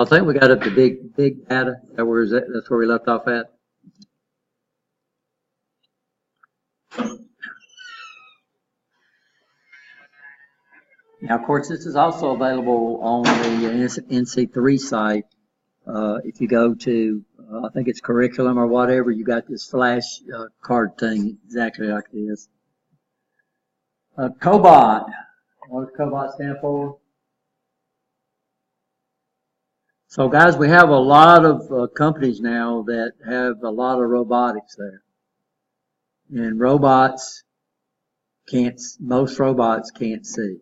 I think we got up to big data. That's where we left off at. Now, of course, this is also available on the NC3 site. If you go to, I think it's curriculum or whatever, you got this flash card thing exactly like this. Cobot. What does Cobot stand for? So, guys, we have a lot of companies now that have a lot of robotics there. And most robots can't see.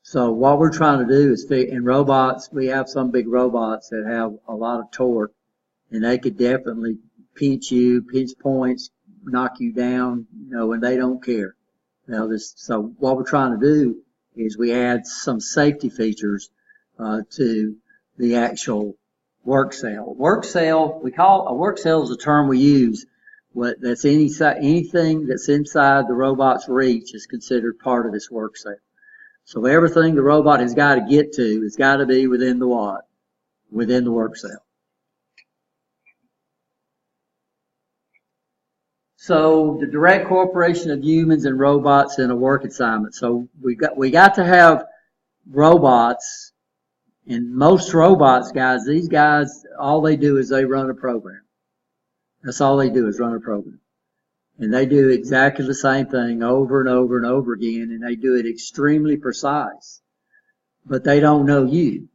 So what we're trying to do is in robots, we have some big robots that have a lot of torque, and they could definitely pinch points, knock you down, and they don't care. So what we're trying to do is we add some safety features to the actual work cell. We call a work cell is a term we use. That's anything that's inside the robot's reach is considered part of this work cell. So everything the robot has got to get to has got to be within the what? Within the work cell. So the direct cooperation of humans and robots in a work assignment. So we got to have robots, and most robots, guys, these guys, all they do is they run a program. That's all they do is run a program. And they do exactly the same thing over and over and over again, and they do it extremely precise. But they don't know you.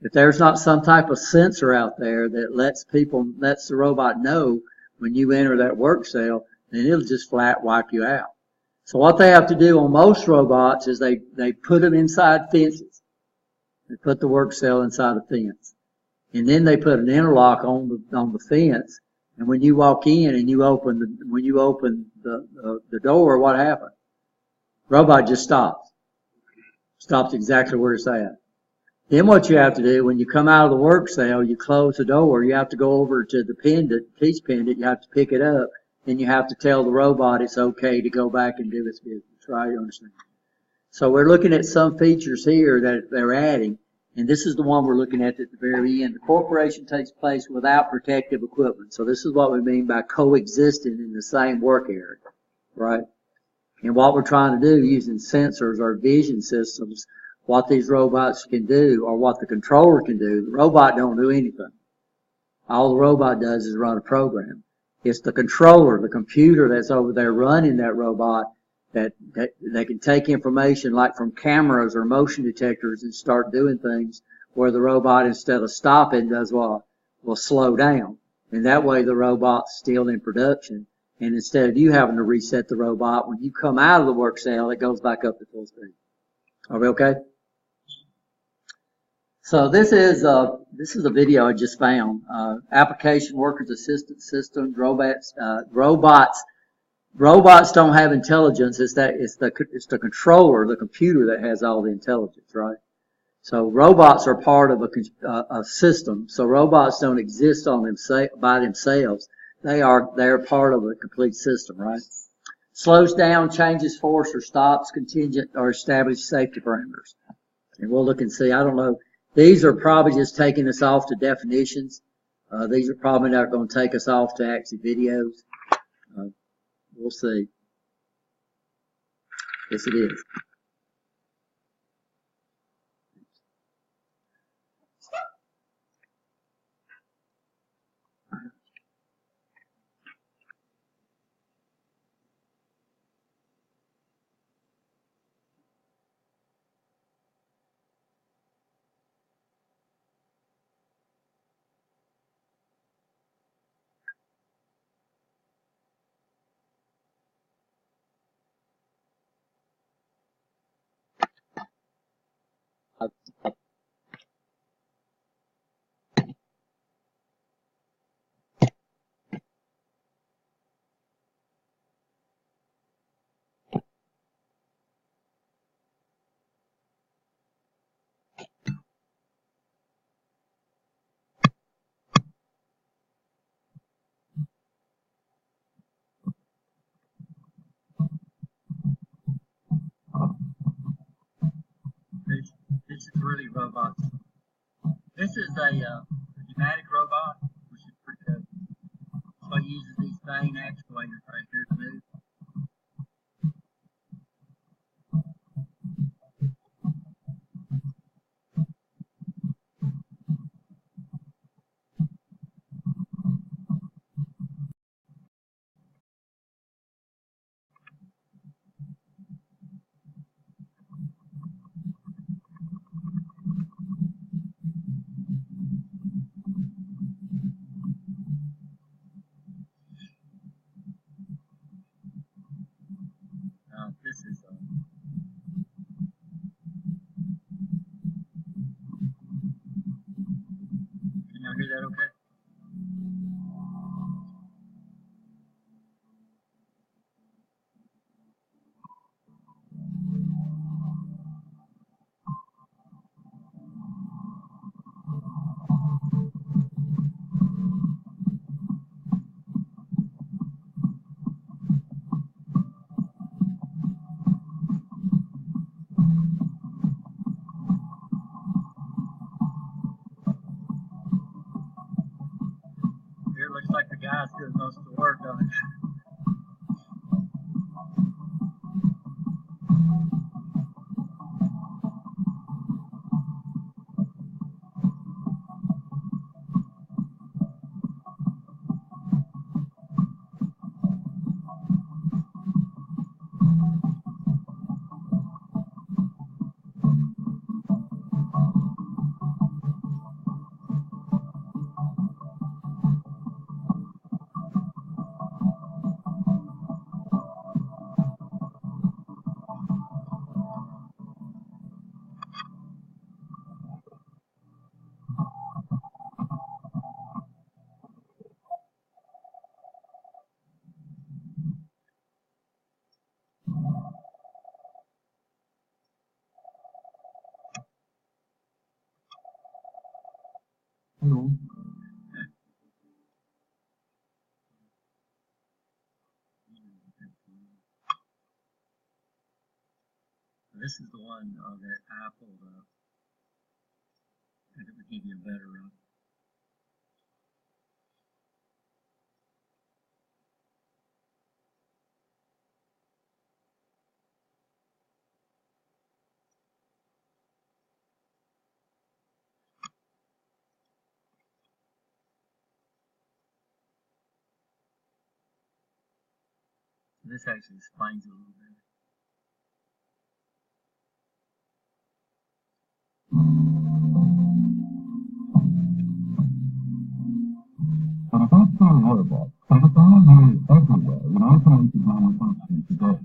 If there's not some type of sensor out there that lets the robot know when you enter that work cell, then it'll just flat wipe you out. So what they have to do on most robots is they put them inside fences. They put the work cell inside a fence. And then they put an interlock on the fence. And when you walk in and when you open the door, what happens? Robot just stops. Stops exactly where it's at. Then what you have to do when you come out of the work cell, you close the door. You have to go over to the teach pendant. You have to pick it up. Then you have to tell the robot it's okay to go back and do its business. Right? You understand? So we're looking at some features here that they're adding. And this is the one we're looking at the very end. The cooperation takes place without protective equipment. So this is what we mean by coexisting in the same work area, right? And what we're trying to do using sensors or vision systems, what these robots can do or what the controller can do, the robot don't do anything. All the robot does is run a program. It's the controller, the computer that's over there running that robot that they can take information like from cameras or motion detectors and start doing things where the robot, instead of stopping, does what? Will slow down. And that way the robot's still in production. And instead of you having to reset the robot, when you come out of the work cell, it goes back up to full speed. Are we okay? So this is a video I just found. Application Workers Assistance Systems, Robots don't have intelligence. It's the controller, the computer that has all the intelligence, right? So robots are part of a system. So robots don't exist by themselves. They're part of a complete system, right? Slows down, changes force, or stops contingent or established safety parameters. And we'll look and see. I don't know. These are probably just taking us off to definitions. These are probably not going to take us off to actually videos. We'll see. Yes, it is. This is really robots. This is a pneumatic robot, which is pretty good. So it uses these vane actuators right here to move. This is can y'all hear that okay? Here it looks like the guy's doing most of the work on it. Hello. This is the one that I pulled up. And it would give you a better this actually explains it a little bit. But industrial robots are nearly everywhere in automated manufacturing today.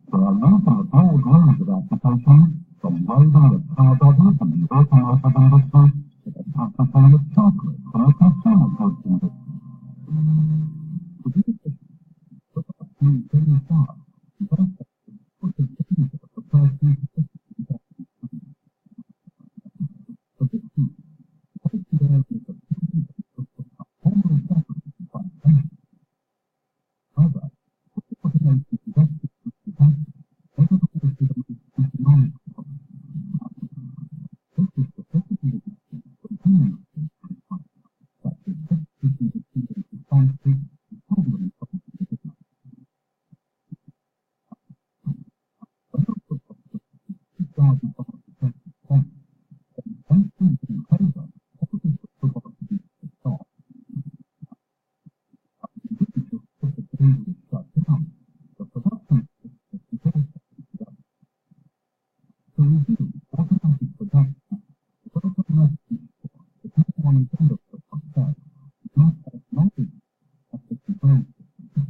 They are used in a broad range of applications, from welding of car bodies in the automotive industry to the packaging of chocolate in the consumer goods industry. The biggest robots move very fast, and therefore put the danger of the person the big piece, what is the area of only separated by tension. However, automation invested in defense, able to the economic cost. This is the possibility of continuing that the execution of student responses and problem solving business. But also guarded by protected point, that intentions in favor always provide to be the start. Individuals put the danger shut down, the production system is also shut. To review automatic production, the worker must ensure that no one is under the control, must have knowledge of the control system.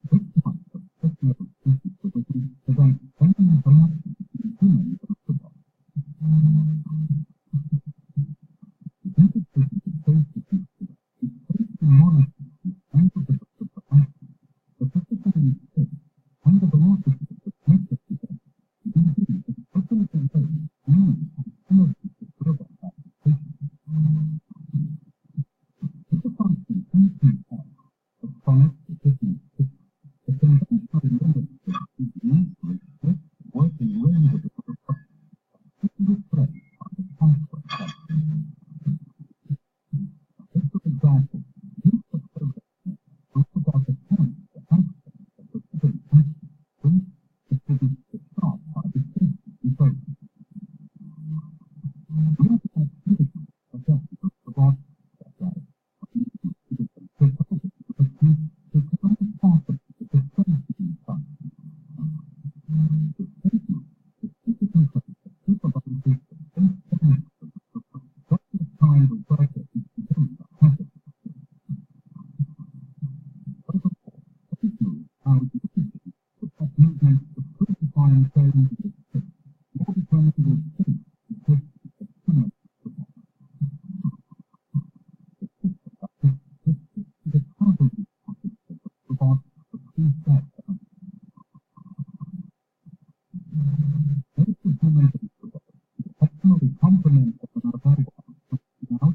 This type of techno-assisted supervision prevents any interaction between humans and robots. The integrated safety system is closely monitoring the standard of the production, the physical mistake, and the velocity of the connected event. Indeed, it quickly contains new and synergistic robot applications. With the function NPI of connected business system, the conventional limit is used to restrict the working range of the production, which is replaced by the software function. kind of process is becoming a habit. Overall, this moves how you think the technique of crucifying things in the state, more determinable state, is just a human response. The composition of the response of two steps. Most of human response actually complements one another. Now,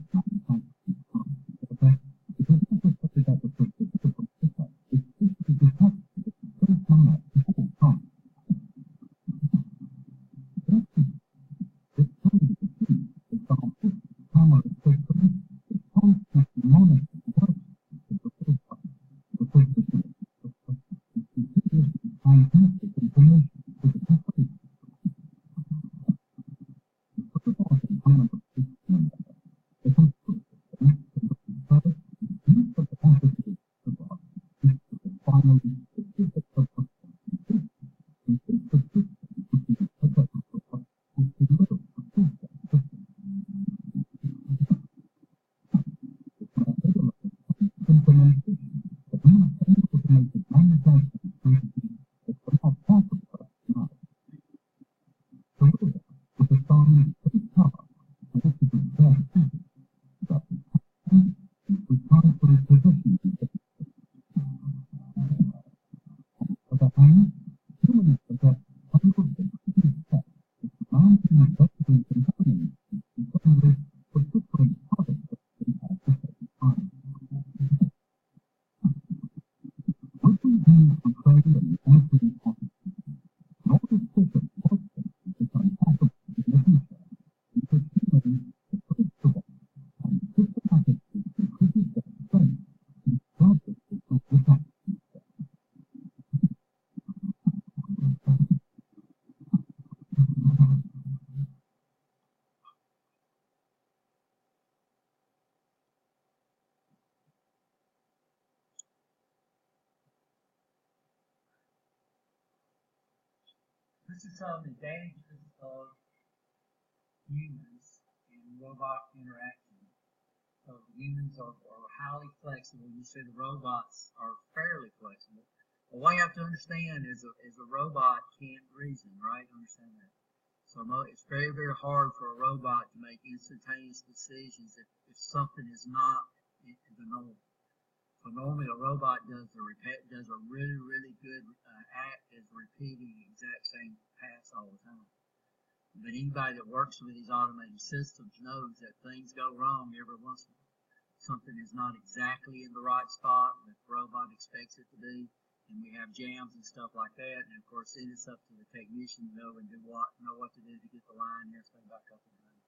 This is some advantages of humans and robot interaction. So humans are highly flexible. You say the robots are fairly flexible. But what you have to understand is a robot can't reason, right? Understand that. So it's very, very hard for a robot to make instantaneous decisions if something is not the norm. So normally a robot does a really, really good act as repeating the exact same paths all the time. But anybody that works with these automated systems knows that things go wrong every once in a while. Something is not exactly in the right spot that the robot expects it to be, and we have jams and stuff like that. And of course, then it's up to the technician to know what to do to get the line and everything back up and running.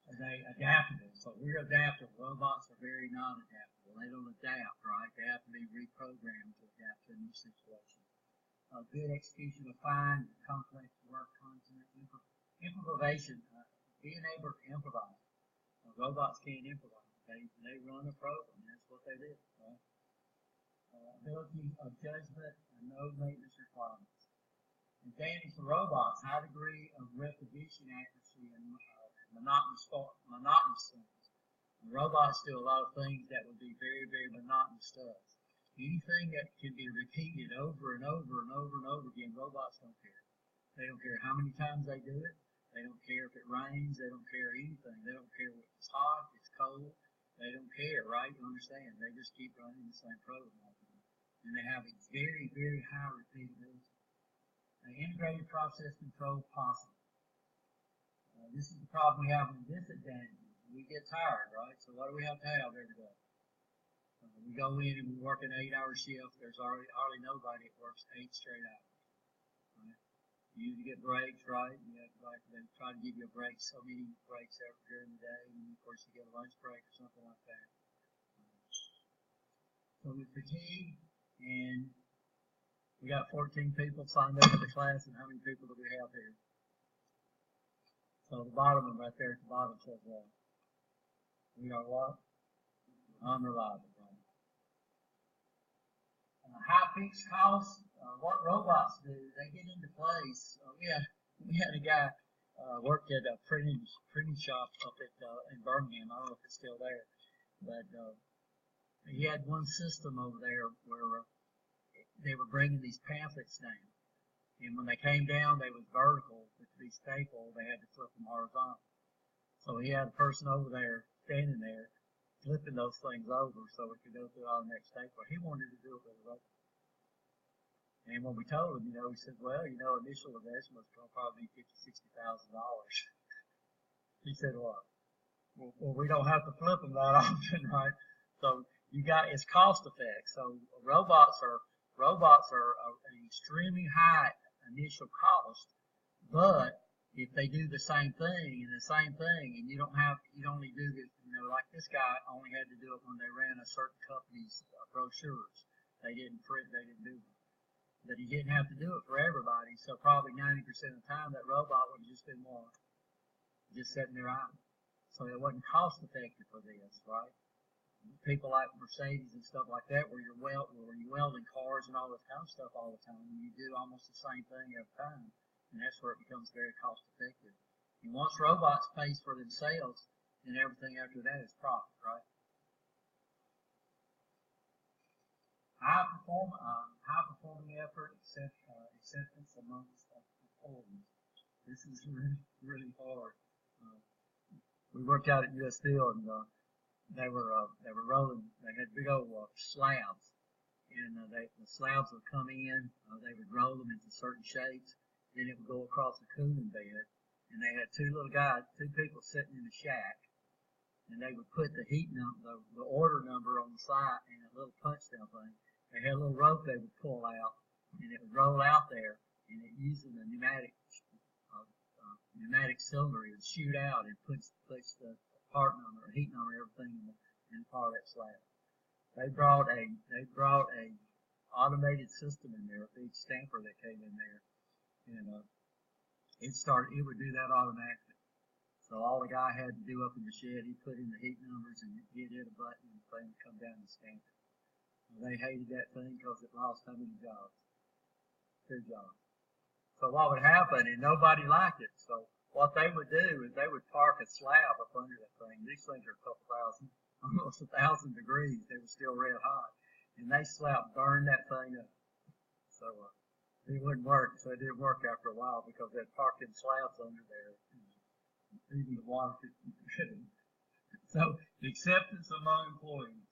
They adaptable. So we're adaptable. Robots are very non-adaptable. They don't adapt, right? They have to be reprogrammed to adapt to a new situation. Good execution of fine, complex work content, improvisation, being able to improvise. Robots can't improvise. They run a program. That's what they do, right? Ability of judgment and no maintenance requirements. Advantage of robots, high degree of repetition accuracy and monotonous things. Robots do a lot of things that would be very, very monotonous to us. Anything that can be repeated over and over and over and over again, robots don't care. They don't care how many times they do it. They don't care if it rains. They don't care anything. They don't care if it's hot, if it's cold. They don't care, right? You understand? They just keep running the same program all the time. And they have a very, very high repeatability. Integrated process control possible. This is the problem we have with disadvantages. We get tired, right? So what do we have to have every day? We go in and we work an 8-hour shift. There's hardly nobody that works 8 straight hours. Right? You usually get breaks, right? You have they try to give you a break, so many breaks during the day, and of course you get a lunch break or something like that. So we fatigue, and we got 14 people signed up for the class, and how many people do we have here? So the bottom one right there at the bottom says what? We are what? Unreliable. High fixed costs. What robots do? They get into place. We had a guy. worked at a printing shop up at in Birmingham. I don't know if it's still there, but he had one system over there where they were bringing these pamphlets down, and when they came down, they was vertical, but to be stapled, they had to flip them horizontal. So he had a person over there standing there flipping those things over so it could go through automatic stapler. He wanted to do it with a robot. And when we told him, he said, well, initial investment was probably $50,000-$60,000. He said, what? Well, we don't have to flip them that often, right? So it's cost effect. So robots are an extremely high initial cost, but if they do the same thing and you only do this, like this guy only had to do it when they ran a certain company's brochures. They didn't do them. But he didn't have to do it for everybody, so probably 90% of the time that robot would have just been more just sitting there idle. So it wasn't cost effective for this, right? People like Mercedes and stuff like that, where you're welding cars and all this kind of stuff all the time, and you do almost the same thing every time, and that's where it becomes very cost effective. And once robots pays for themselves, then everything after that is profit, right? High performing effort, acceptance amongst employees. This is really, really hard. We worked out at US Steel, and they were rolling. They had big old slabs, and the slabs would come in. They would roll them into certain shapes. Then it would go across the cooling bed, and they had two people sitting in the shack, and they would put the the order number on the side and a little punch down thing. They had a little rope they would pull out, and it would roll out there, and it using the pneumatic cylinder, it would shoot out and puts the part number, heat number, everything in part of that slab. They brought a automated system in there, a big stamper that came in there, and it would do that automatically. So all the guy had to do up in the shed, he put in the heat numbers and hit a button, and the thing would come down and stamp it. They hated that thing because it lost how many jobs? 2 jobs. So what would happen, and nobody liked it, so what they would do is they would park a slab up under that thing. These things are a couple thousand, almost 1,000 degrees. They were still red hot, and they burned that thing up. So it wouldn't work. So it didn't work after a while because they parked in slabs under there. Even the water could. So acceptance among employees.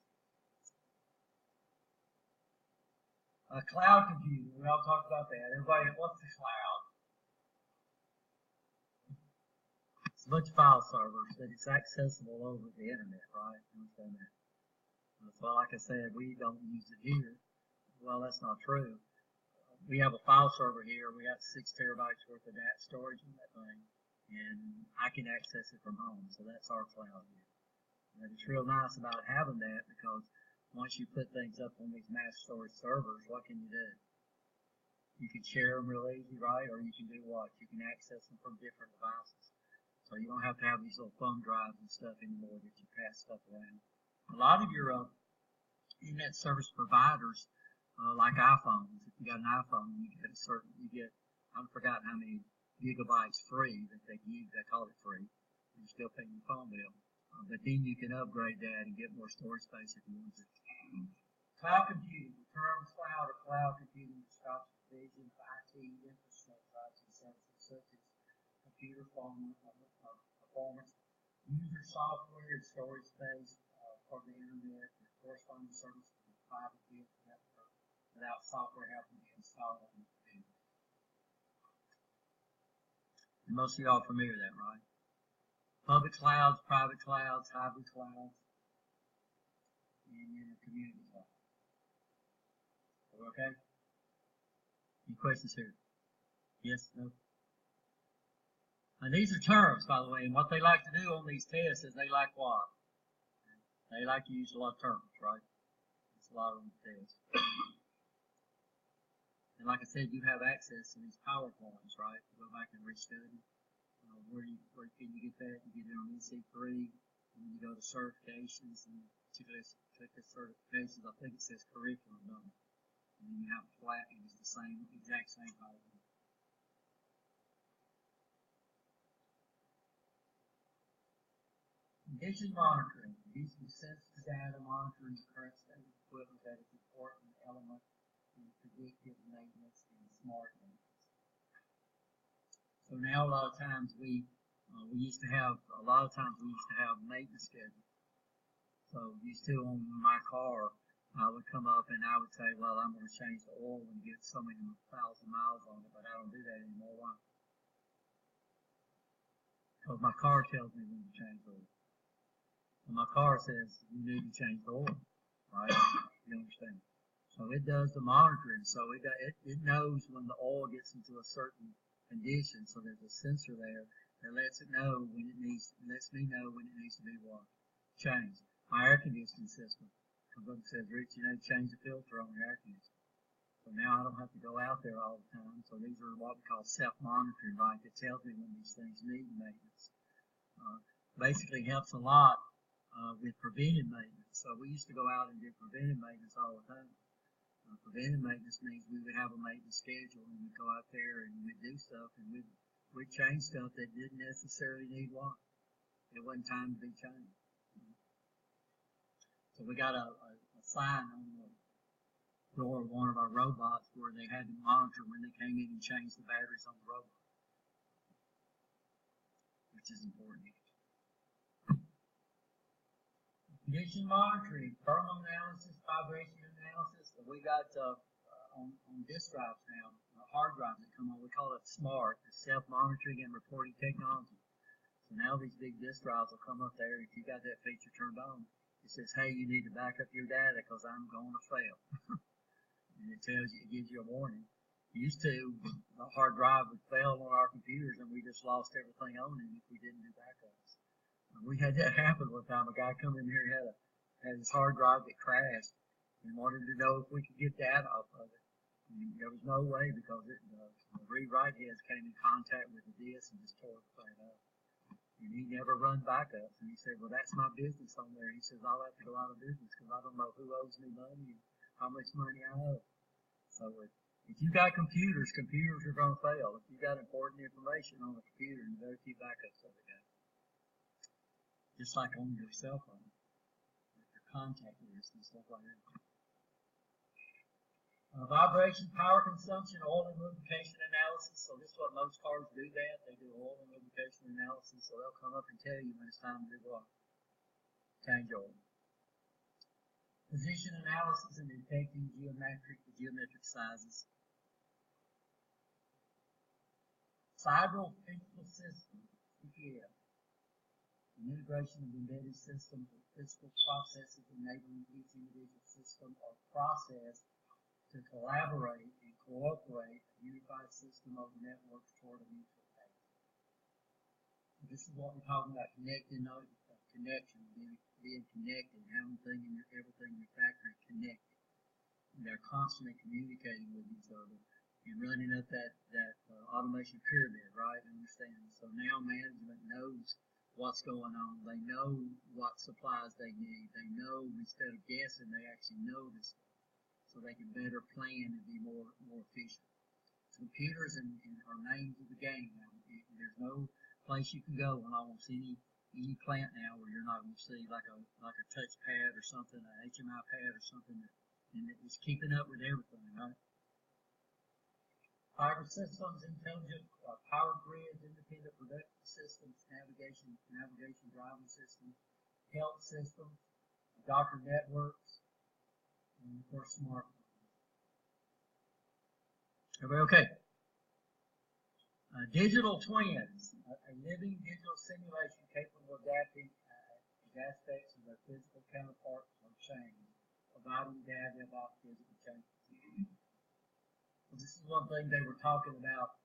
Cloud computing, we all talked about that. Everybody, what's the cloud? It's a bunch of file servers that it's accessible over the internet, right? Understand that? So like I said, we don't use it here. Well, that's not true. We have a file server here. We got 6 terabytes worth of data storage in that thing, and I can access it from home. So that's our cloud here. And it's real nice about having that because once you put things up on these mass storage servers, what can you do? You can share them real easy, right? Or you can do what? You can access them from different devices. So you don't have to have these little thumb drives and stuff anymore that you pass stuff around. A lot of your internet service providers, like iPhones, if you got an iPhone, I've forgotten how many gigabytes free that they give. They call it free. You're still paying your phone bill. But then you can upgrade that and get more storage space if you want to. Cloud computing. The term cloud or cloud computing describes the division of IT infrastructure, IT services such as computer performance, user software, and storage space for the internet, and corresponding services in the private vehicle network without software having to be installed on the computer. And most of y'all are familiar with that, right? Public clouds, private clouds, hybrid clouds, and then a community cloud. Okay? Any questions here? Yes? No? And these are terms, by the way, and what they like to do on these tests is they like what? They like to use a lot of terms, right? It's a lot of them tests. And like I said, you have access to these PowerPoints, right? Go back and restudy. Where can you get that? You get it on EC3, and then you go to certifications, and click the certifications. I think it says curriculum, don't it? And then you have a flat, and it's the exact same PowerPoint. Condition monitoring. Using sensor data monitoring the current state of equipment that is an important element in predictive maintenance and smart maintenance. So now a lot of times we used to have maintenance schedules. So used to on my car, I would come up and I would say, well, I'm going to change the oil and get so many 1,000 miles on it, but I don't do that anymore. Why? Because my car tells me when to change the oil. And my car says you need to change the oil, right? You understand? So it does the monitoring. So it knows when the oil gets into a certain condition. So there's a sensor there that lets me know when it needs to be what? Changed. My air conditioning system comes up and says, Rich, you know, change the filter on your air conditioner. So now I don't have to go out there all the time. So these are what we call self-monitoring, right? That tells me when these things need maintenance. Basically helps a lot with preventive maintenance. So we used to go out and do preventive maintenance all the time. Preventive maintenance means we would have a maintenance schedule and we'd go out there and we'd do stuff and we'd change stuff that didn't necessarily need water. It wasn't time to be changed. So we got a sign on the door of one of our robots where they had to monitor when they came in and changed the batteries on the robot, which is important. Condition monitoring, thermal analysis, vibration analysis. So we got on disk drives now, hard drives that come on. We call it SMART, the self-monitoring and reporting technology. So now these big disk drives will come up there. If you got that feature turned on, it says, hey, you need to back up your data because I'm going to fail. And it gives you a warning. Used to, the hard drive would fail on our computers and we just lost everything on it if we didn't do backups. We had that happen one time. A guy come in here had his hard drive that crashed and wanted to know if we could get data off of it. And there was no way because the read-write heads came in contact with the disk and just tore the thing up. And he never run backups. And he said, well, that's my business on there. He says, I'll have to go out of business because I don't know who owes me money and how much money I owe. So if you got computers are going to fail. If you got important information on a computer, you better keep backups of it, guys. Just like on your cell phone, like your contact list and stuff like that. Vibration, power consumption, oil and lubrication analysis. So this is what most cars do that. They do oil and lubrication analysis. So they'll come up and tell you when it's time to do what? Change oil. Position analysis and detecting geometric sizes. Sidereal physical systems, CPS. An integration of embedded systems with physical processes enabling each individual system or process to collaborate and cooperate a unified system of networks toward a mutual aim. This is what we're talking about, connection, being connected, having everything in your factory connected. And they're constantly communicating with each other and running up that automation pyramid, right? Understand? So now management knows what's going on. They know what supplies they need. They know, instead of guessing, they actually know this. So they can better plan and be more efficient. Computers are names of the game now. There's no place you can go on almost any plant now where you're not going to see like a touch pad or something, an HMI pad or something and it's keeping up with everything, right? Fiber systems, intelligent power grids, independent production systems, navigation driving systems, health systems, doctor networks, and of course, smartphones. Everybody okay? Digital twins, a living digital simulation capable of adapting aspects of their physical counterparts or change, providing data about physical changes. So this is one thing they were talking about,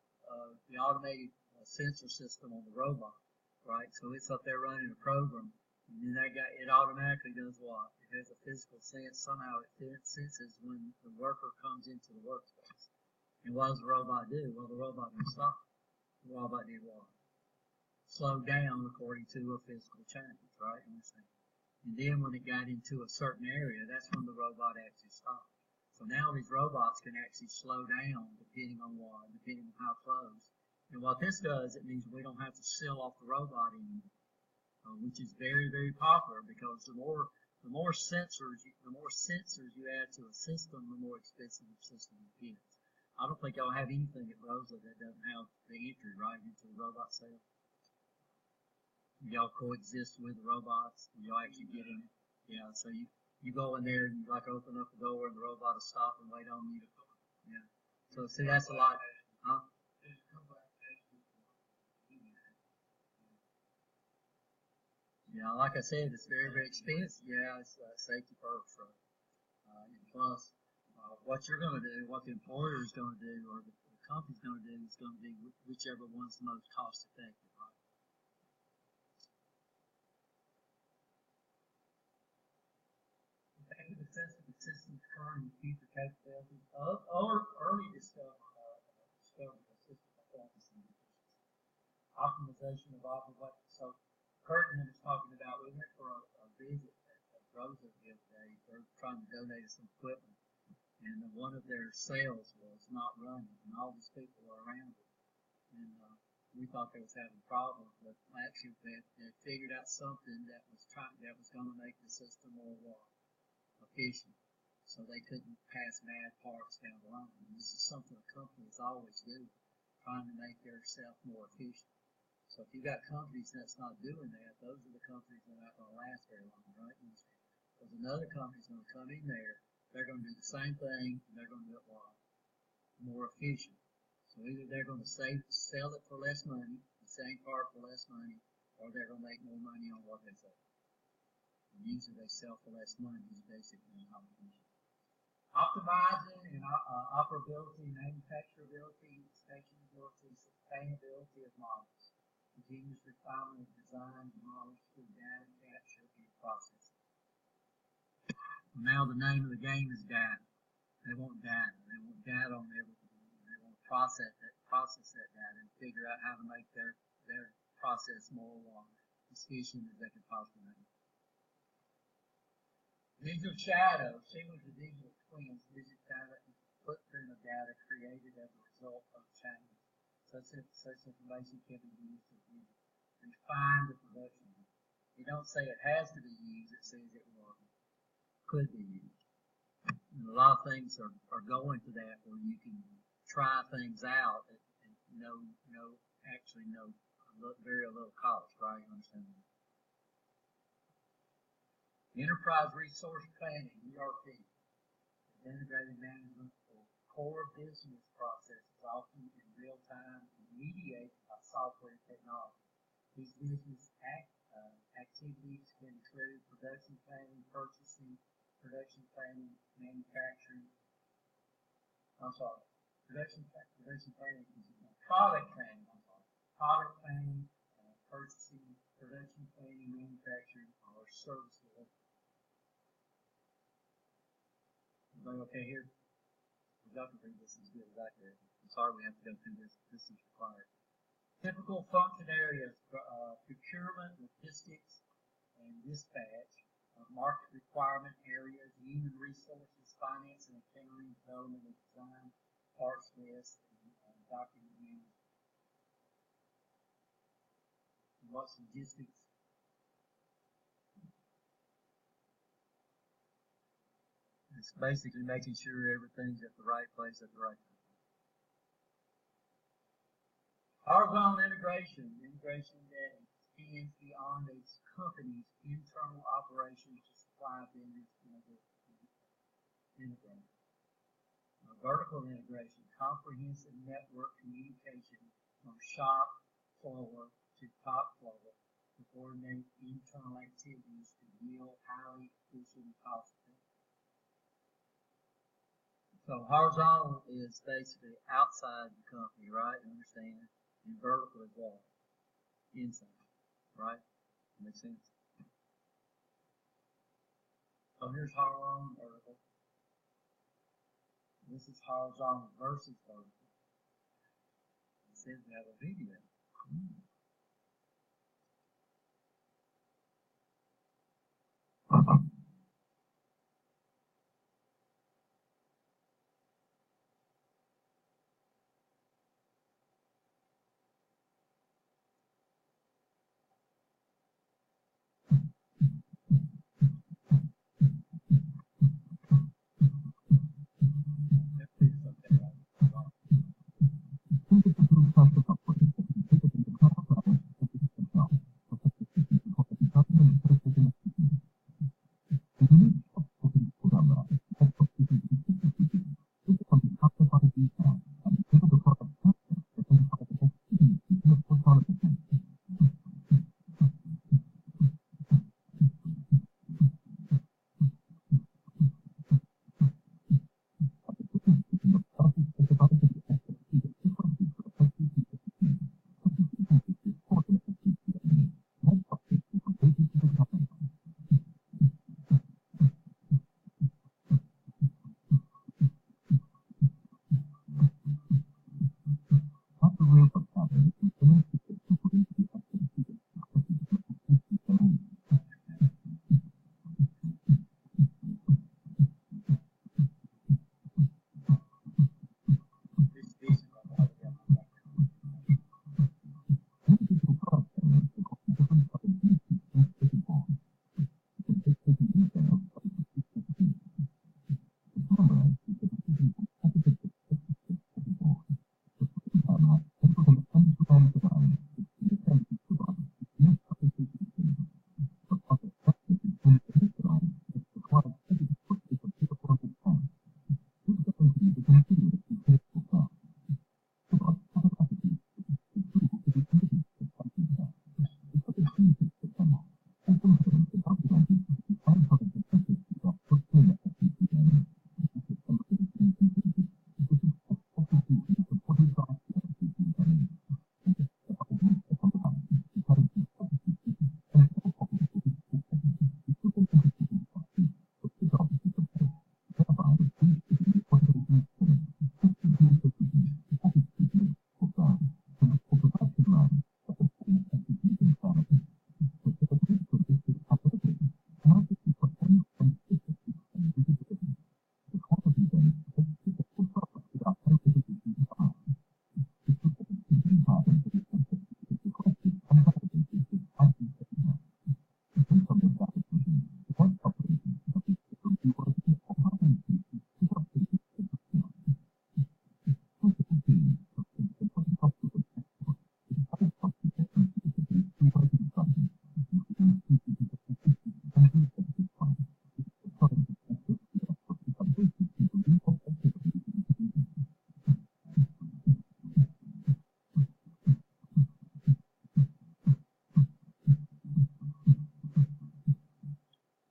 the automated sensor system on the robot, right? So it's up there running a program. And then it automatically does what? It has a physical sense. Somehow it senses when the worker comes into the workspace. And what does the robot do? Well, the robot will stop. The robot did what? Slow down according to a physical change, right? And then when it got into a certain area, that's when the robot actually stopped. So now these robots can actually slow down depending on what? Depending on how close. And what this does, it means we don't have to seal off the robot anymore. which is very, very popular because the more sensors you add to a system, the more expensive the system gets. I don't think y'all have anything at Rosa that doesn't have the entry right into the robot cell. Y'all coexist with the robots. Y'all actually get in it. Yeah, so you go in there and you like open up the door and the robot will stop and wait on you. Yeah. So see, that's a lot. Huh? Yeah, like I said, it's very, very expensive. Yeah, it's safety first, right? And plus, what you're going to do, what the employer is going to do, or the company's going to do, is going to be whichever one's the most cost effective, right? Effective assessment of systems current and future capabilities or early discovery of system performance and efficiency. Optimization of operations. So Curtin was talking about, we went for a visit at Rosa the other day. They're trying to donate us some equipment, and one of their cells was not running, and all these people were around it. And we thought they was having problems, but actually they figured out something that was going to make the system more efficient, so they couldn't pass bad parts down the line. And this is something a company is always doing, trying to make their self more efficient. So if you've got companies that's not doing that, those are the companies that are not going to last very long, right? Because another company's going to come in there, they're going to do the same thing, and they're going to do it more efficient. So either they're going to sell it for less money, the same part for less money, or they're going to make more money on what they sell. And usually they sell for less money is basically an optimization. Optimizing and operability, manufacturability, inspectionability, sustainability of models. Continuous refinement of design and models through data capture and processing. Now the name of the game is data. They want data. They want data on everything. They want to process that data and figure out how to make their process more efficient as they can possibly make it. Digital shadow, similar to digital twins, digital data is a footprint of data created as a result of change. Such information can be used to refine the production. You don't say it has to be used, it says it could be used. And a lot of things are going to that where you can try things out and very little cost, right? You understand that? Enterprise Resource Planning, ERP, is integrated management for core business processes, often in real time and mediated by software technology. These business activities can include production planning, purchasing, production planning, manufacturing. Production planning is product planning. Product planning, purchasing, production planning, manufacturing, or service delivery. Everybody okay here? We got to read this as good as I could. I'm sorry we have to go through this. This is required. Typical function areas: procurement, logistics, and dispatch. Market requirement areas: human resources, finance and accounting, development and design, parts list, and document management. What's logistics? It's basically making sure everything's at the right place at the right time. Horizontal integration that extends beyond a company's internal operations to supply vendors integrate. Vertical integration, comprehensive network communication from shop floor to top floor to coordinate internal activities to yield highly efficient cost effective. So horizontal is basically outside the company, right? Understand? And vertical is what? Inside, right? Makes sense? So here's horizontal and vertical. This is horizontal versus vertical. It says we have a video.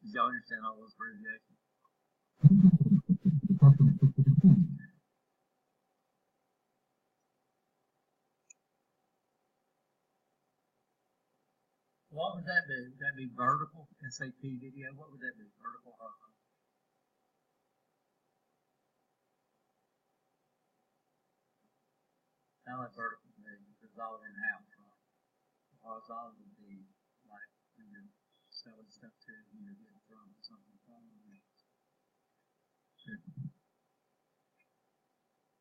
Did y'all understand all those abbreviations? What would that be? Would that be vertical SAP video? What would that be? Vertical horizontal? Sound like vertical to me because it's all in house, right? Horizontal would be like when you're selling stuff to you, you're getting from something from it.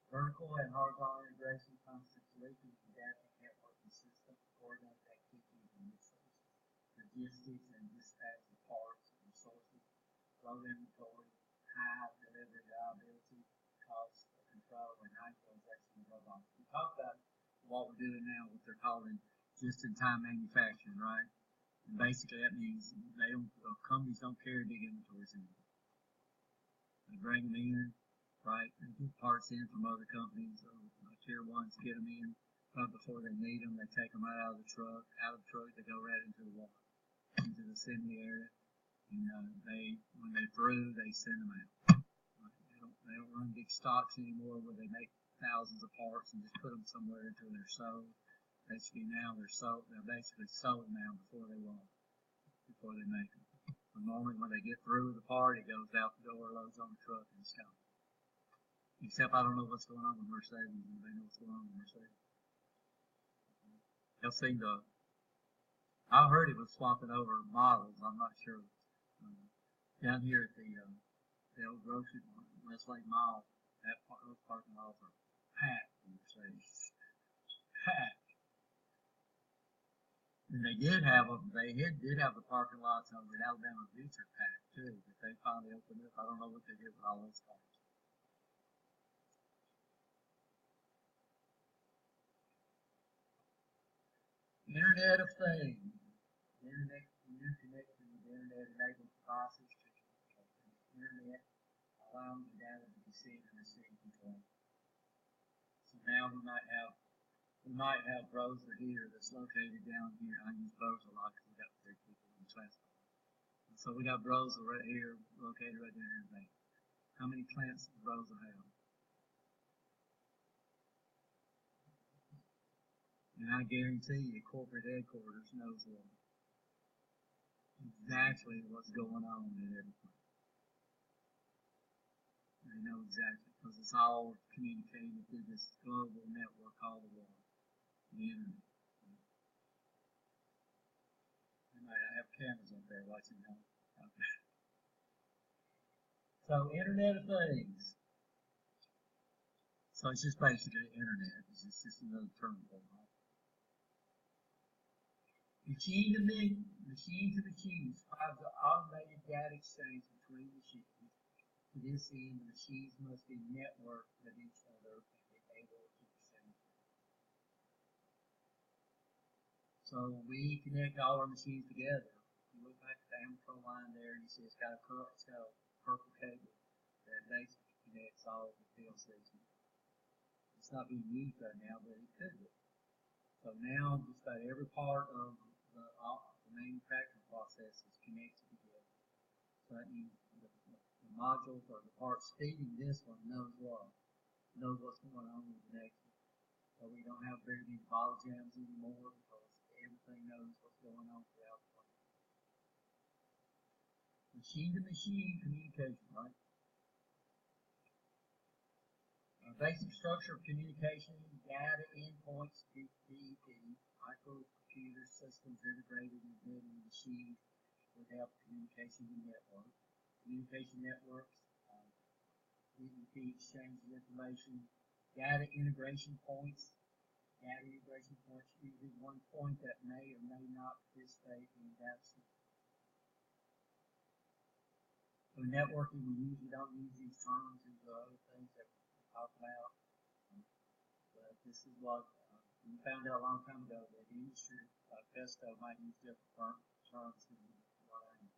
Vertical and horizontal integration concepts solutions, adapting networking systems, coordinate activities and resources, logistics and dispatch of parts and resources, low inventory, high delivery reliability, cost control, and high utilization of robots. We talked about what we're doing now, what they're calling just-in-time manufacturing, right? And basically that means companies don't carry big inventories anymore. They bring them in, right? They get parts in from other companies, or tier ones get them in right before they need them. They take them right out of the truck. Out of the truck, they go right into the water, into the assembly area. And when they're through, they send them out. They don't run big stocks anymore where they make thousands of parts and just put them somewhere until they're sold. Basically now they're basically sold now before they make them. So normally when they get through the part, it goes out the door, loads on the truck, and it's gone. Except I don't know what's going on with Mercedes. Anybody know what's going on with Mercedes? Y'all seen I heard it was swapping over models. I'm not sure. Down here at the old grocery Westlake Mall, those parking lots are packed with Mercedes. Packed. And they did have the parking lots over at Alabama Beach are packed too, but they finally opened up. I don't know what they did with all those cars. Internet of Things. Internet allowing the data to be seen and received control. So now we might have Rosa here that's located down here. I use Rosa a lot because we got 3 people in the class. And so we got Rosa right here, located right there in the bank. How many plants does Rosa have? And I guarantee you, corporate headquarters knows exactly what's going on in every plant. They know exactly, because it's all communicated through this global network called the world, the internet. They might have cameras up there watching them. Okay. So, Internet of Things. So it's just basically internet. It's just another term for it. Machine to machine provides an automated data exchange between machines. To this end, the machines must be networked with each other and be able to exchange. So we connect all our machines together. You look back at the Amoco line there, and you see it's got a purple cable that basically connects all the PLCs. It's not being used right now, but it could be. So now just about every part of the manufacturing process is connected together. So that means the modules or the parts feeding this one knows what's going on with the next one. So we don't have very many bottle jams anymore because everything knows what's going on throughout the plant. Machine to machine communication, right? Basic structure of communication, data endpoints, DEP, microcomputer systems integrated and embedded in machines would help communication network. Communication networks, DEP exchanges information, data integration points. Data integration points usually one point that may or may not participate in data system. So networking, we usually don't use these terms and the other things that talk about, but this is what we found out a long time ago that the industry, like Festo, might use different terms than what I know.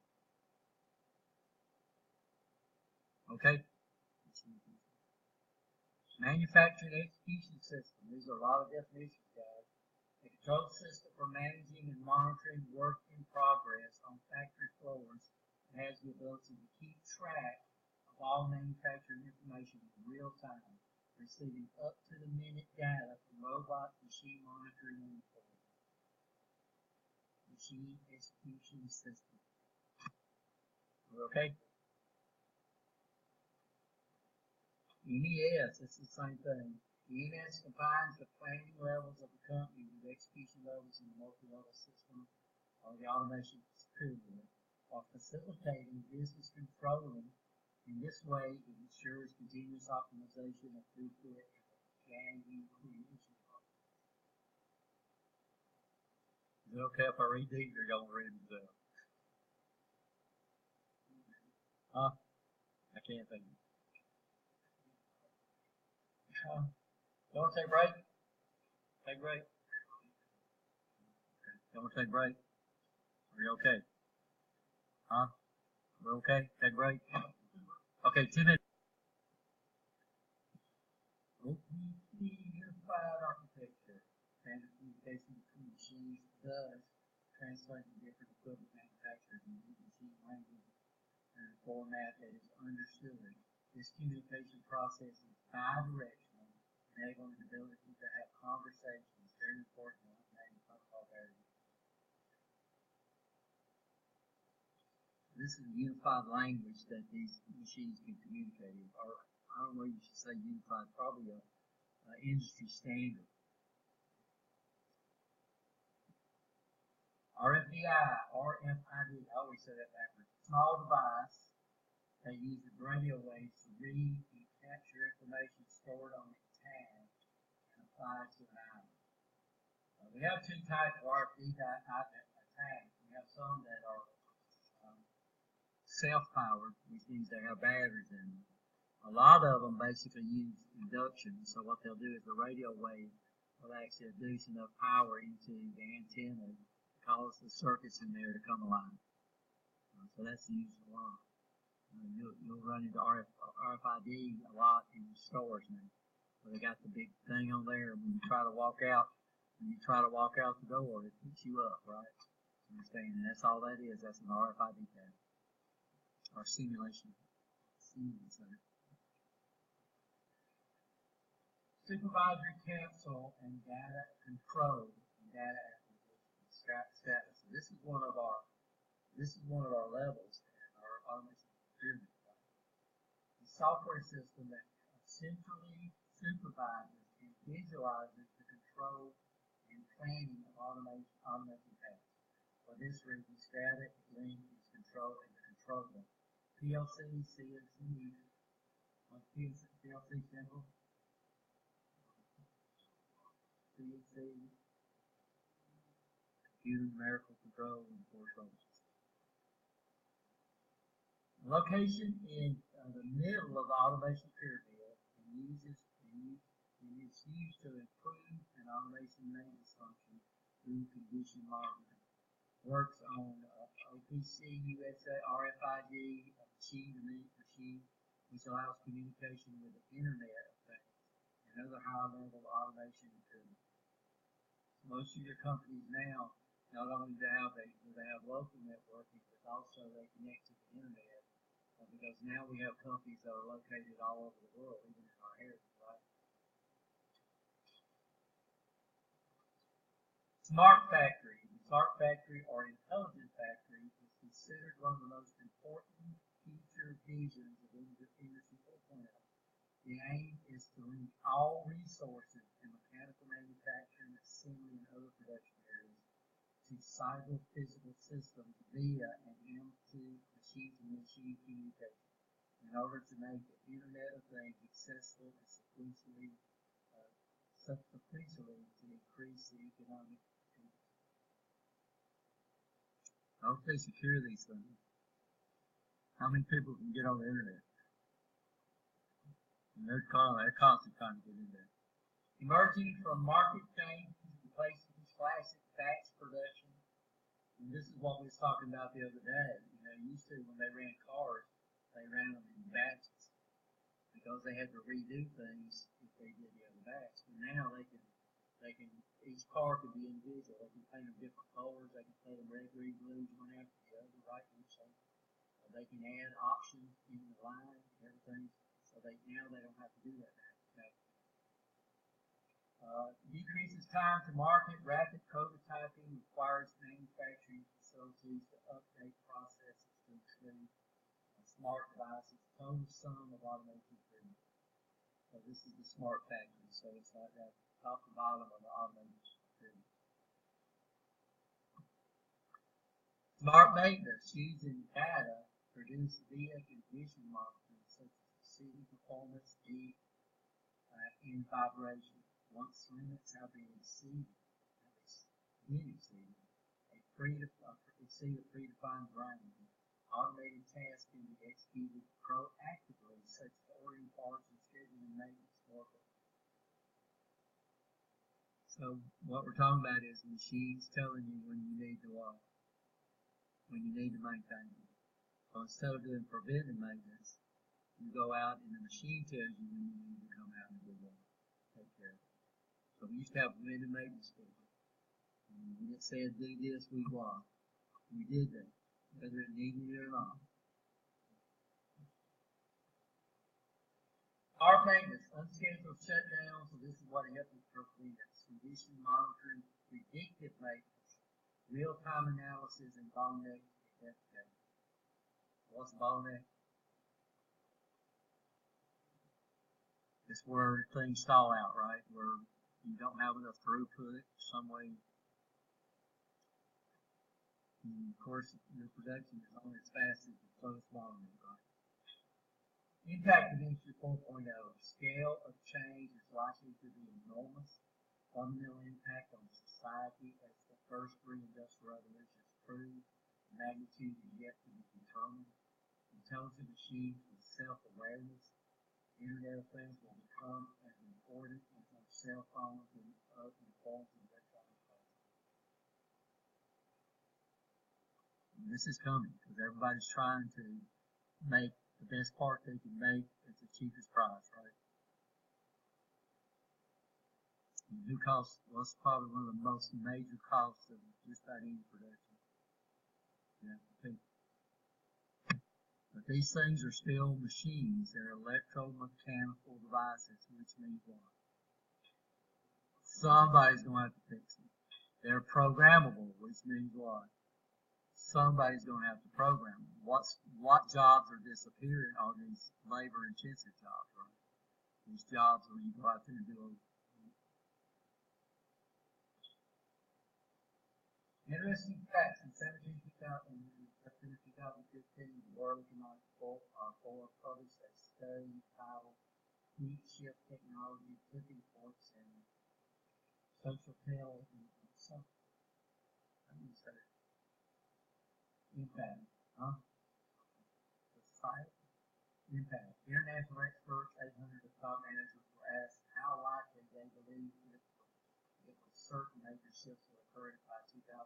Okay. Manufacturing execution system. These are a lot of definitions, guys. A control system for managing and monitoring work in progress on factory floors that has the ability to keep track of all manufacturing information in real time, receiving up to the minute data from robots, machine monitoring, and reporting. Machine execution system. Okay? MES, it's the same thing. MES combines the planning levels of the company with execution levels in the multi-level system or the automation superior, while facilitating business controlling. In this way, it ensures continuous optimization of throughput and value creation. Is it okay if I read these, or y'all read them? Huh? I can't think. You want to take a break? Take a break. Okay. You want to take a break? Are you okay? Huh? We're okay? Take a break? Okay, 2 minutes. OPC unified architecture. Standard communication between machines does translate to different equipment manufacturers in machine language in a format that is understood. This communication process is bi-directional, enabling the ability to have conversations, very important in protocol barriers. This is a unified language that these machines can communicate in, or I don't know if you should say unified, probably a industry standard. RFID, I always say that backwards. Small device that uses radio waves to read and capture information stored on a tag and apply it to an item. We have 2 types of RFID tags. We have some that are self-powered, which means they have batteries in them. A lot of them basically use induction, so what they'll do is the radio wave will actually induce enough power into the antenna to cause the circuits in there to come alive. So that's used a lot. You'll run into RFID a lot in stores now. Where they got the big thing on there, and when you try to walk out the door, it picks you up, right? Understand? And that's all that is. That's an RFID tag or simulation. Center. Supervisory council and data control and data acquisition status. So this is one of our levels in our automation pyramid. The software system that centrally supervises and visualizes the control and planning of automation tasks. For this reason, static link is control and the control link. PLC, CNC, PLC symbol, CNC, computer numerical control, and control. Location in the middle of the automation pyramid and is used to improve an automation maintenance function through condition monitoring. Works on OPC, USA, RFID, machine, which allows communication with the Internet of Things and other high-level automation tools. Most of your companies now, not only do they have local networking, but also they connect to the Internet, because now we have companies that are located all over the world, even in our area, right? Smart factory. The smart factory or intelligent factory is considered one of the most important future visions of Industry 4.0. The aim is to link all resources in mechanical manufacturing, assembly, and other production areas to cyber-physical systems via an M2 machine-to-machine communication in order to make the Internet of Things accessible and sequentially to increase the economic activity. I hope they secure these things. How many people can get on the Internet? And they're constantly trying to get in there. Emerging from market change, replacing classic batch production. And this is what we was talking about the other day. You know, used to when they ran cars, they ran them in batches because they had to redo things if they did the other batch. But now they can each car can be individual. They can paint them different colors. They can paint them red, green, blue, one after the other, right? So they can add options in the line, everything. So now they don't have to do that. Decreases time to market. Rapid prototyping requires manufacturing facilities to update processes to include smart devices. Total sum of automation improvement. So this is the smart factory. So it's like that top to bottom of the automation pyramid. Smart maintenance using data produce via condition monitoring such as city performance, heat, and vibration. Once limits have been exceeded, exceed a predefined range, automated tasks can be executed proactively, such as ordering parts and scheduling maintenance work. So what we're talking about is machines telling you when you need to maintain them. So instead of doing preventive maintenance, you go out and the machine tells you when you need to come out and do that. Take care of it. So we used to have preventive maintenance schedule. When it said do this, we walked. We did that, whether it needed it or not. Our maintenance, unscheduled shutdowns, so this is what it helps us prevent. Condition monitoring, predictive maintenance, real-time analysis, and bottleneck investigation. What's a bottleneck? It's where things stall out, right? Where you don't have enough throughput, some way. And of course, your production is only as fast as the closest bottleneck, right? Impact of Industry 4.0. Scale of change is likely to be enormous. Fundamental impact on society as the first three industrial revolutions proved. Magnitude is yet to be determined. Intelligent machines with self-awareness. Internet of Things will become as important as our cell phones and other forms of electronic devices. And this is coming because everybody's trying to make the best part they can make at the cheapest price, right? And what's probably one of the most major costs of just about any production. Yeah, people. But these things are still machines. They're electromechanical devices, which means what? Somebody's going to have to fix them. They're programmable, which means what? Somebody's going to have to program them. What jobs are disappearing are these labor-intensive jobs, right? These jobs where you go out there and do interesting facts. In September 2015, the World Economic Forum published a study titled Heat Shift Technology, Tipping Points, and Social Tale and something. How do you say it? Impact. Huh? Society? Impact. International experts, 800 of top managers were asked how likely they believe it was certain major shifts will occur by 2025.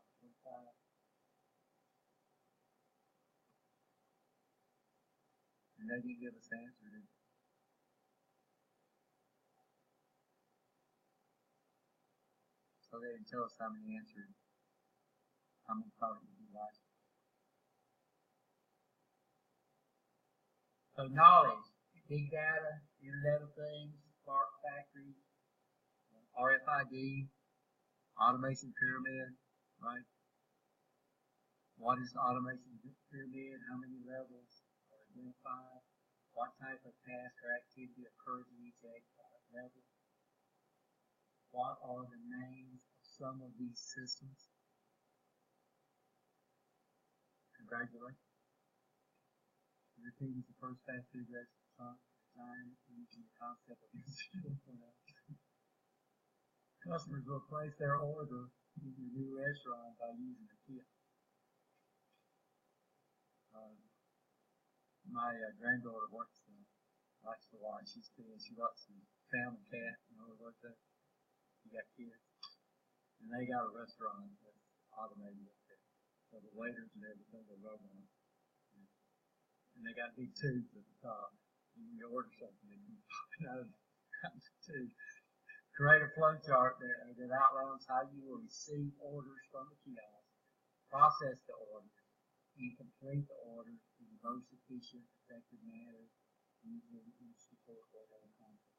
And they didn't give us the answer, did they? So they didn't tell us how many answered, how many thought it would be right. So knowledge, big data, Internet of Things, smart factories, RFID, automation pyramid, right? What is the automation pyramid? How many levels are identified? What type of task or activity occurs in each level? What are the names of some of these systems? Congratulations. Your team is the first fast food restaurant designed using the concept of institutional. Customers will place their order in your new restaurant by using a kiosk. My granddaughter likes to watch. She likes to Sam and Cat, like that. You got kids, and they got a restaurant that's automated up there. So the waiters and everything are robots. And they got big tubes at the top. And you order something, they can pop it out of the tube. Create a flow chart that outlines how you will receive orders from the kiosk, process the orders, and complete the orders in the most efficient, effective manner using each support order concept.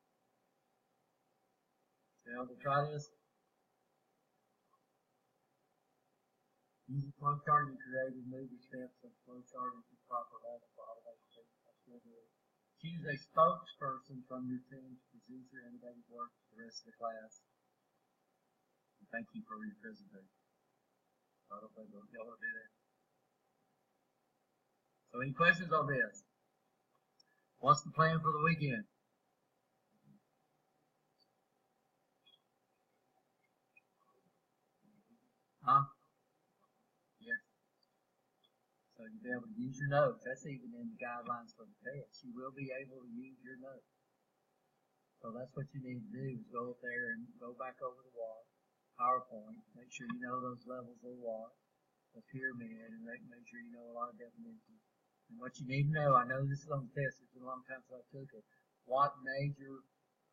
Now, to try this, use a flow chart and create and move the steps of flow chart into proper level for automation. Choose a spokesperson from your team to present your innovative work to the rest of the class. And thank you for your presentation. I don't think y'all will do that. So any questions on this? What's the plan for the weekend? Huh? Yes. So you'll be able to use your notes. That's even in the guidelines for the test. You will be able to use your notes. So that's what you need to do is go up there and go back over the wall, PowerPoint, make sure you know those levels of what, the pyramid, and make sure you know a lot of definitions. And what you need to know, I know this is on the test, it's been a long time since I took it, what major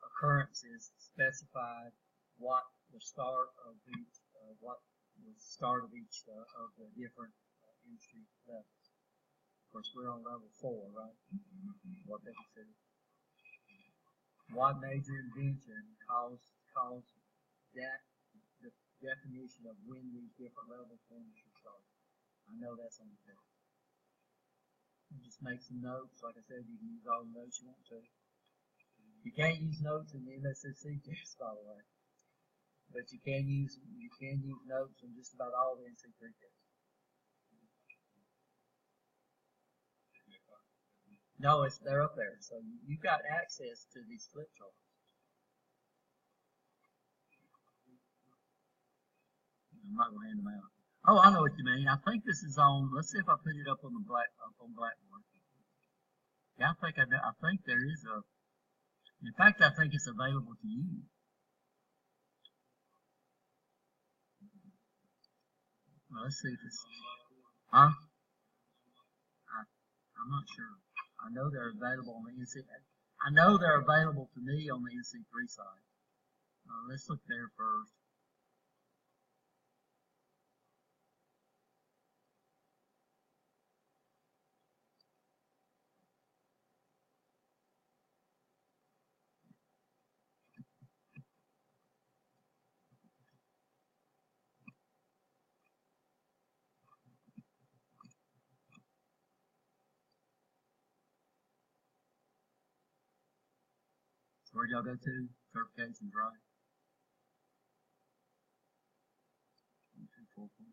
occurrences specified what the start of each, what the start of each of the different industry levels. Of course, we're on level 4, right? What they consider. What major invention caused that the definition of when these different levels of industry start? I know that's on the test. Just make some notes. Like I said, you can use all the notes you want to. You can't use notes in the MSSC test, by the way, but you can use notes in just about all the NC3 tests. No, they're up there. So you've got access to these flip charts. I'm not going to hand them out. Oh, I know what you mean. I think this is on. Let's see if I put it up on Blackboard. Yeah, I think there is a. In fact, I think it's available to you. Well, let's see if it's. Huh? I'm not sure. I know they're available on the NC. I know they're available to me on the NC3 side. Let's look there first. So where'd y'all go to? Certifications, right? 1, 2, 4, 4.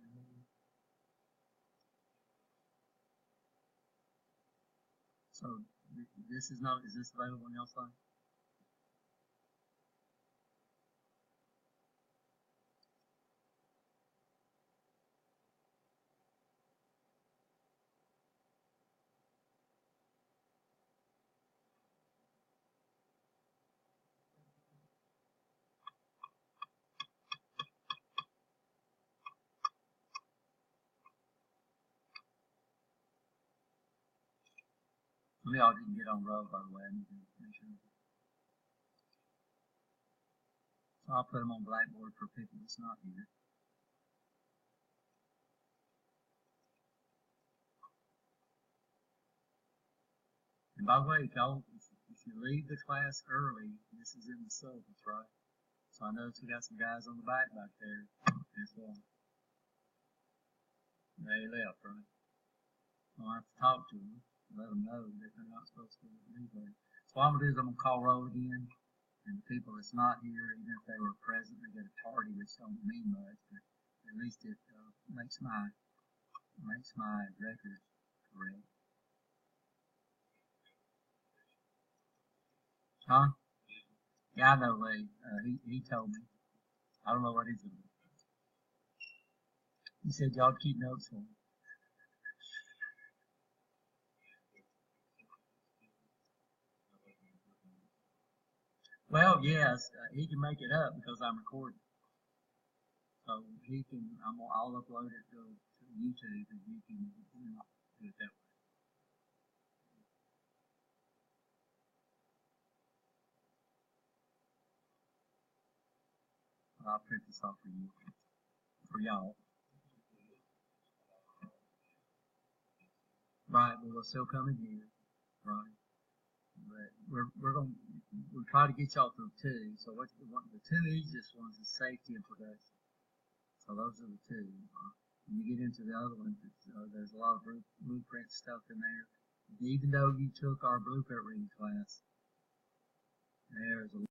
So this is not. Is this available on y'all side? Some of y'all didn't get on road, by the way. I need to make sure. So I'll put them on Blackboard for people that's not here. And by the way, if you leave the class early, this is in the syllabus, right? So I noticed we got some guys on the back there as well. They left, right? I'll have to talk to them, let them know that they're not supposed to leave late. So what I'm gonna do is I'm gonna call roll again, and the people that's not here, even if they were present, they get a tardy, which don't mean much, but at least it makes my record correct. Huh? Yeah, I know Lee. He told me. I don't know what he's doing. He said y'all keep notes for him. Well, yes, he can make it up because I'm recording. So he can. I'll upload it to YouTube, and you can do it that way. I'll print this off for you, for y'all. Right, but we'll still come in here, right? But we'll try to get y'all through 2. So the 2 easiest ones is safety and production. So those are the 2. When you get into the other ones, there's a lot of blueprint stuff in there. Even though you took our blueprint reading class, there's a